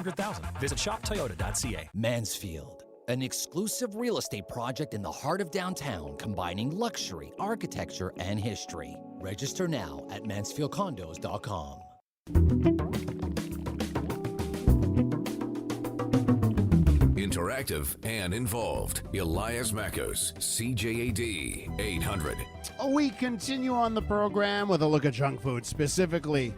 100,000. Visit shoptoyota.ca. Mansfield, an exclusive real estate project in the heart of downtown, combining luxury, architecture, and history. Register now at mansfieldcondos.com. Interactive and involved. Elias Makos, CJAD 800. We continue on the program with a look at junk food. Specifically,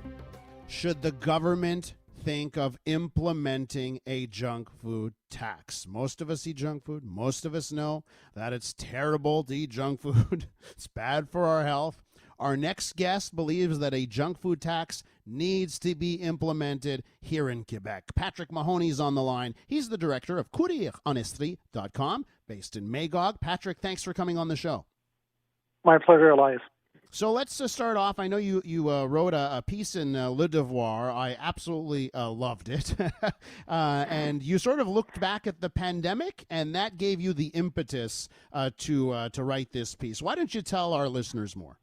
should the government think of implementing a junk food tax? Most of us eat junk food. Most of us know that it's terrible to eat junk food. It's bad for our health. Our next guest believes that a junk food tax needs to be implemented here in Quebec. Patrick Mahony is on the line. He's the director of CourrierEnestrie.com, based in Magog. Patrick, thanks for coming on the show. My pleasure, Elias. So let's start off. I know you wrote a piece in Le Devoir. I absolutely loved it. And you sort of looked back at the pandemic, and that gave you the impetus to write this piece. Why don't you tell our listeners more?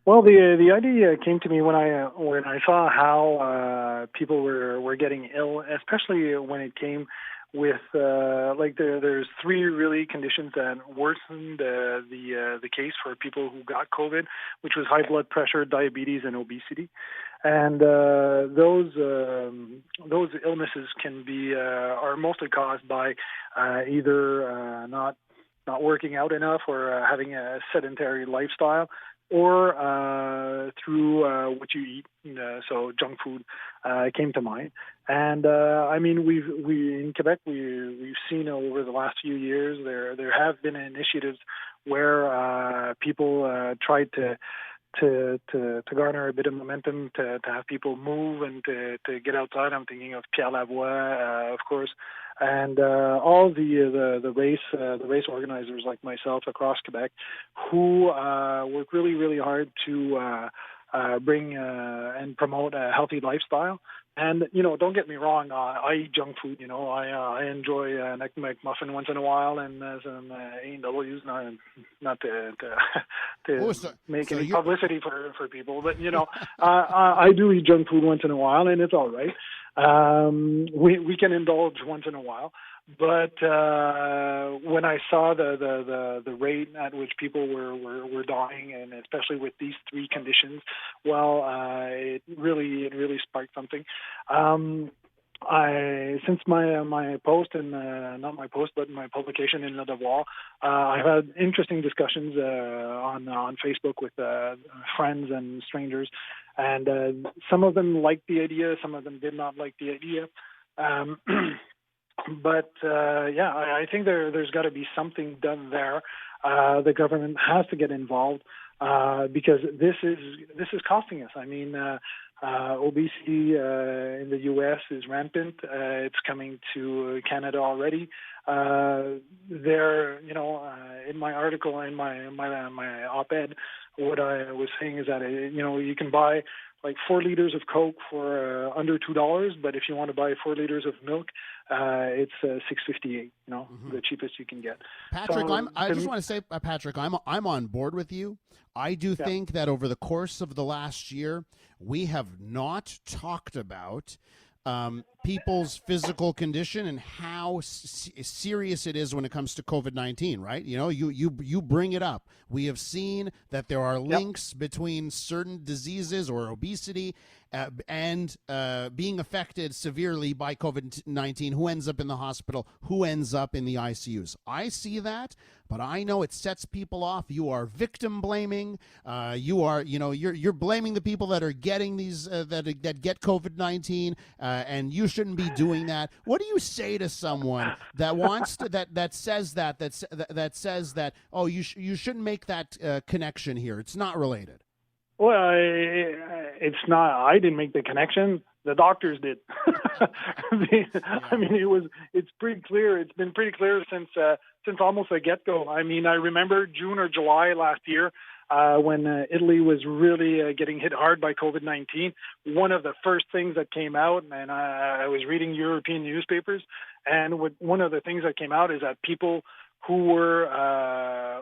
Well, the idea came to me when I saw how people were getting ill, especially when it came with there's three really conditions that worsened the case for people who got COVID, which was high blood pressure, diabetes, and obesity. And those illnesses can be are mostly caused by either not working out enough or having a sedentary lifestyle, or through what you eat. So junk food came to mind. And I mean, we in Quebec we've seen over the last few years there have been initiatives where people tried to garner a bit of momentum, to have people move and to get outside. I'm thinking of Pierre Lavoie, of course, and all the race organizers like myself across Quebec, who work really, really hard to bring and promote a healthy lifestyle. And, don't get me wrong, I eat junk food. I enjoy an Egg McMuffin once in a while and some A&Ws, not to make any publicity for people. But, I do eat junk food once in a while, and it's all right. We can indulge once in a while. But when I saw the rate at which people were dying, and especially with these three conditions, well, it really sparked something. Since my post and not my post, but my publication in Le Devoir, I've had interesting discussions on Facebook with friends and strangers, and some of them liked the idea, some of them did not like the idea. But I think there's got to be something done there. The government has to get involved because this is costing us. I mean, obesity in the U.S. is rampant. It's coming to Canada already. In my article, in my op-ed, what I was saying is that you can buy like 4 liters of Coke for under $2, but if you want to buy 4 liters of milk, it's $6.58. The cheapest you can get. Patrick, I just want to say, Patrick, I'm on board with you. I do think that over the course of the last year, we have not talked about people's physical condition and how serious it is when it comes to COVID-19, right? You bring it up. We have seen that there are links between certain diseases or obesity and being affected severely by COVID-19. Who ends up in the hospital? Who ends up in the ICUs? I see that, but I know it sets people off. You are victim blaming. You're blaming the people that are getting these that get COVID-19, and you shouldn't be doing that. What do you say to someone that wants to, that says that you shouldn't make that connection here? It's not related. Well, it's not. I didn't make the connection. The doctors did. I mean, it's pretty clear. It's been pretty clear since almost the get-go. I mean, I remember June or July last year when Italy was really getting hit hard by COVID-19. One of the first things that came out, and I was reading European newspapers, and one of the things that came out is that people who were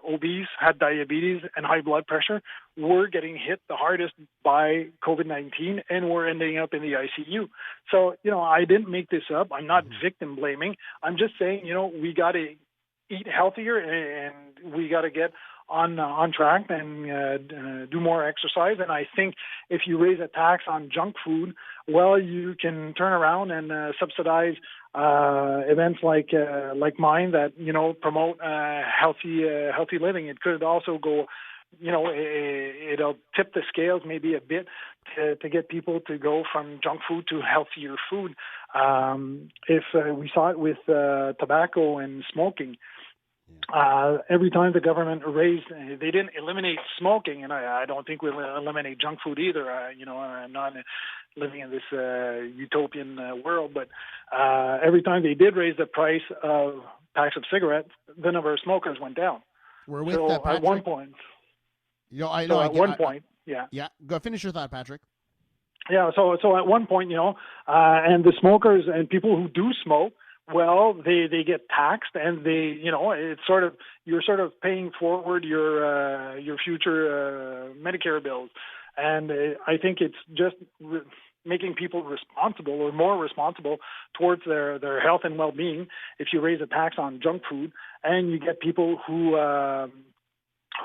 obese, had diabetes, and high blood pressure were getting hit the hardest by COVID-19 and were ending up in the ICU. So, I didn't make this up. I'm not victim blaming. I'm just saying, we got to eat healthier and we got to get on track and do more exercise. And I think if you raise a tax on junk food, well, you can turn around and subsidize events like mine that promote healthy living. It could also go, it'll tip the scales maybe a bit to get people to go from junk food to healthier food. If we saw it with tobacco and smoking. Every time the government raised, they didn't eliminate smoking, and I don't think we'll eliminate junk food either. I'm not living in this utopian world, but every time they did raise the price of packs of cigarettes, the number of smokers went down. We're with so Patrick. At one point. Yeah. Go finish your thought, Patrick. Yeah. So at one point, and the smokers and people who do smoke, well, they get taxed, and it's you're sort of paying forward your future Medicare bills, and I think it's just making people responsible or more responsible towards their health and well-being. If you raise a tax on junk food, and you get people who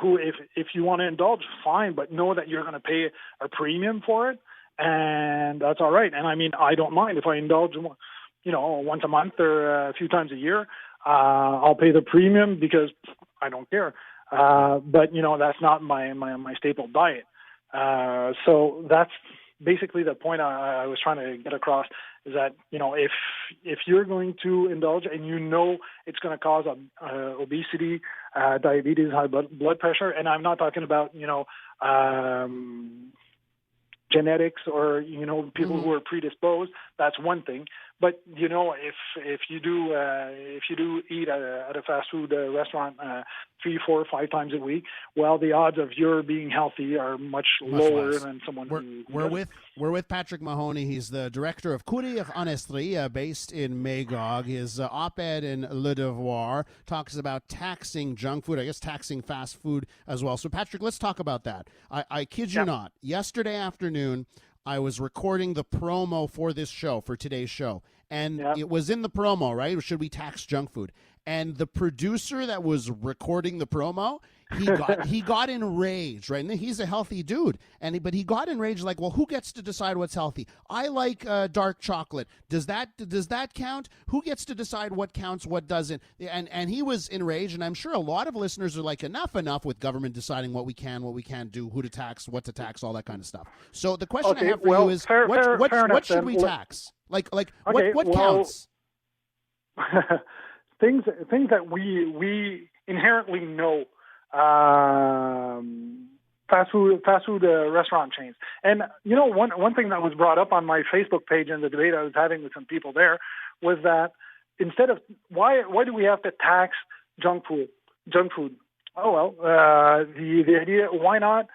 if you want to indulge, fine, but know that you're going to pay a premium for it, and that's all right. And I mean, I don't mind if I indulge once a month or a few times a year. I'll pay the premium because I don't care. But that's not my staple diet. So that's basically the point I was trying to get across, is that if you're going to indulge and it's going to cause obesity, diabetes, high blood pressure, and I'm not talking about genetics or people who are predisposed, that's one thing. But if you do eat at a fast food restaurant 3, 4, 5 times a week, well, the odds of your being healthy are much lower less. than someone who we're with Patrick Mahony. He's the director of Courrier Honestry, based in Magog. His op-ed in Le Devoir talks about taxing junk food, I guess taxing fast food as well. So Patrick, let's talk about that. I kid you not. Yesterday afternoon, I was recording the promo for this show, for today's show, and it was in the promo, right? Should we tax junk food? And the producer that was recording the promo, he got enraged, right? And he's a healthy dude, but he got enraged, like, well, who gets to decide what's healthy? I like dark chocolate. Does that count? Who gets to decide what counts, what doesn't? And he was enraged, and I'm sure a lot of listeners are like, enough with government deciding what we can, what we can't do, who to tax, what to tax, all that kind of stuff. So the question I have for you is, what should we tax? What counts? Things that we inherently know. Fast food restaurant chains. And one thing that was brought up on my Facebook page in the debate I was having with some people there was that instead of why do we have to tax junk food? Oh well, the idea, why not?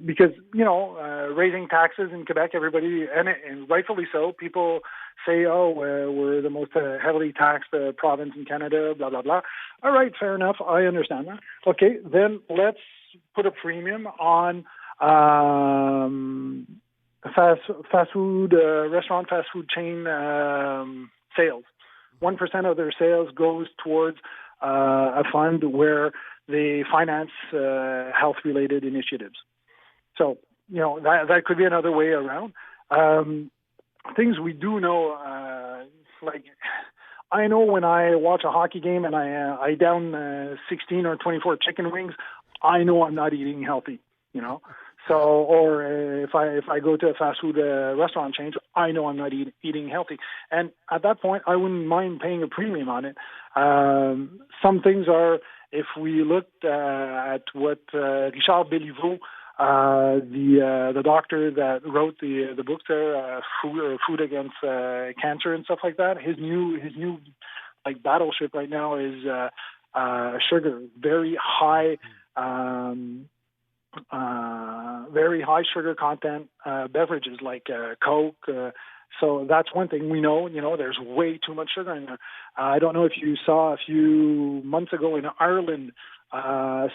Because raising taxes in Quebec, everybody, and rightfully so, people say, we're the most heavily taxed province in Canada, blah, blah, blah. All right, fair enough. I understand that. Okay, then let's put a premium on fast food restaurant, fast food chain sales. 1% of their sales goes towards a fund where they finance health-related initiatives. So, that could be another way around. Things we do know, I know when I watch a hockey game and I down 16 or 24 chicken wings, I know I'm not eating healthy, So, or if I go to a fast food restaurant chain, I know I'm not eating healthy. And at that point, I wouldn't mind paying a premium on it. Some things are, if we looked at what Richard Béliveau, the doctor that wrote the book there, Food Against Cancer and stuff like that, his new battleship right now is sugar, very high sugar content beverages like Coke, So that's one thing we know. There's way too much sugar in there. I don't know if you saw a few months ago in Ireland,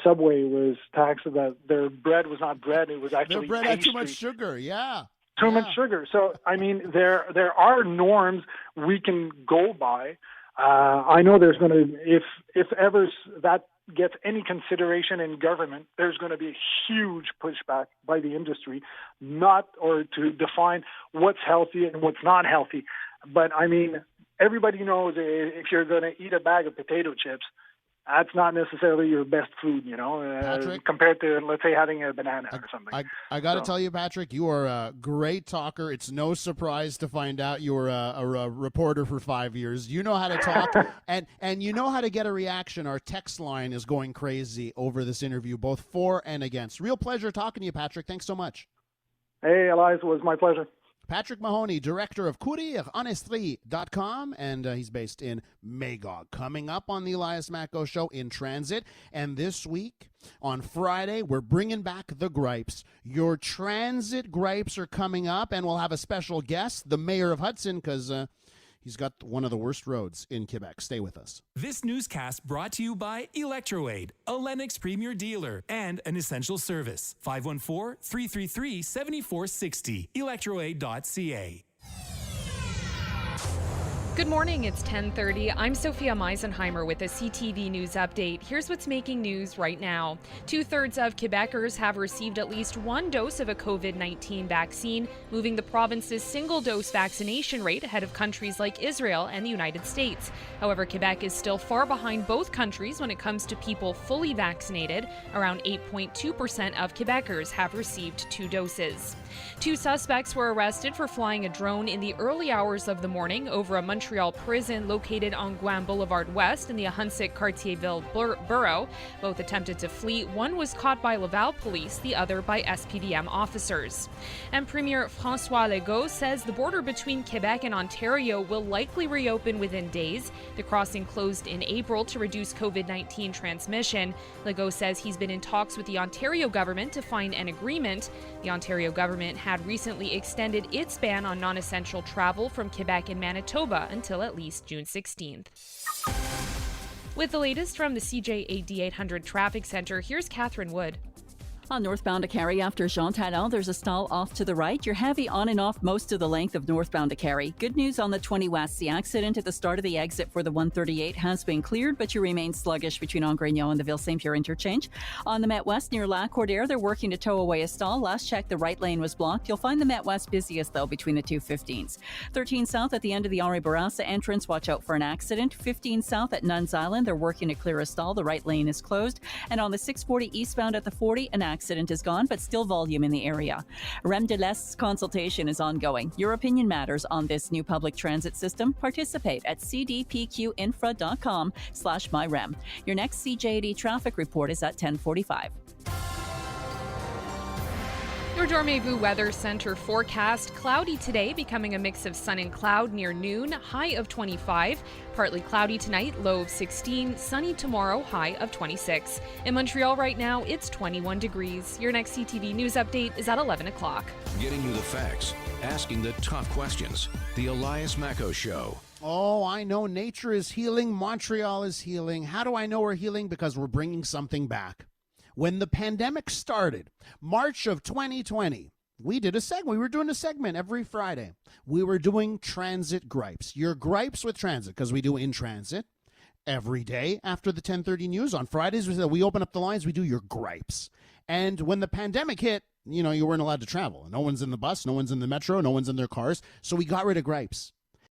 Subway was taxed that their bread was not bread; it was actually their bread pastry. had too much sugar. Yeah. Too much sugar. So, I mean, there are norms we can go by. I know there's going to, if ever that gets any consideration in government, there's going to be a huge pushback by the industry, to define what's healthy and what's not healthy. But, I mean, everybody knows if you're going to eat a bag of potato chips, that's not necessarily your best food, compared to, let's say, having a banana or something. I got to tell you, Patrick, you are a great talker. It's no surprise to find out you were a reporter for 5 years. You know how to talk, and you know how to get a reaction. Our text line is going crazy over this interview, both for and against. Real pleasure talking to you, Patrick. Thanks so much. Hey, Elias, it was my pleasure. Patrick Mahony, director of CourrierHonestly.com, and he's based in Magog. Coming up on the Elias Macko Show, In Transit. And this week, on Friday, we're bringing back the gripes. Your transit gripes are coming up, and we'll have a special guest, the mayor of Hudson, because he's got one of the worst roads in Quebec. Stay with us. This newscast brought to you by Electroaid, a Lennox Premier dealer and an essential service. 514-333-7460. Electroaid.ca. Good morning, it's 10:30. I'm Sophia Meisenheimer with a CTV News update. Here's what's making news right now. 2/3 of Quebecers have received at least one dose of a COVID-19 vaccine, moving the province's single-dose vaccination rate ahead of countries like Israel and the United States. However, Quebec is still far behind both countries when it comes to people fully vaccinated. Around 8.2% of Quebecers have received 2 doses. 2 suspects were arrested for flying a drone in the early hours of the morning over a Montreal prison located on Guam Boulevard West in the Ahuntsic Cartierville borough. Both attempted to flee. One was caught by Laval police, the other by SPVM officers. And Premier François Legault says the border between Quebec and Ontario will likely reopen within days. The crossing closed in April to reduce COVID-19 transmission. Legault says he's been in talks with the Ontario government to find an agreement. The Ontario government had recently extended its ban on non-essential travel from Quebec and Manitoba until at least June 16th. With the latest from the CJAD 800 Traffic Center, here's Catherine Wood. On northbound to Carrie after Jean Talon, there's a stall off to the right. You're heavy on and off most of the length of northbound to Carrie. Good news on the 20 West. The accident at the start of the exit for the 138 has been cleared, but you remain sluggish between Angrignon and the Ville-Saint-Pierre interchange. On the Met West near La Cordaire, they're working to tow away a stall. Last check, the right lane was blocked. You'll find the Met West busiest, though, between the 215s. 13 South at the end of the Henri Bourassa entrance. Watch out for an accident. 15 South at Nuns Island, they're working to clear a stall. The right lane is closed. And on the 640 eastbound at the 40, an accident is gone, but still volume in the area. Rem de l'Est's consultation is ongoing. Your opinion matters on this new public transit system. Participate at cdpqinfra.com/myrem. Your next CJAD traffic report is at 10:45. Your Dormez-vous Weather Center forecast: cloudy today, becoming a mix of sun and cloud near noon, high of 25. Partly cloudy tonight, low of 16. Sunny tomorrow, high of 26. In Montreal right now, it's 21 degrees. Your next CTV News update is at 11 o'clock. Getting you the facts, asking the tough questions. The Elias Macko Show. Oh, I know nature is healing. Montreal is healing. How do I know we're healing? Because we're bringing something back. When the pandemic started, March of 2020, we did a segment. We were doing a segment every Friday. We were doing transit gripes. Your gripes with transit, because we do In Transit every day after the 10:30 news. On Fridays, we open up the lines. We do your gripes. And when the pandemic hit, you weren't allowed to travel. No one's in the bus. No one's in the metro. No one's in their cars. So we got rid of gripes.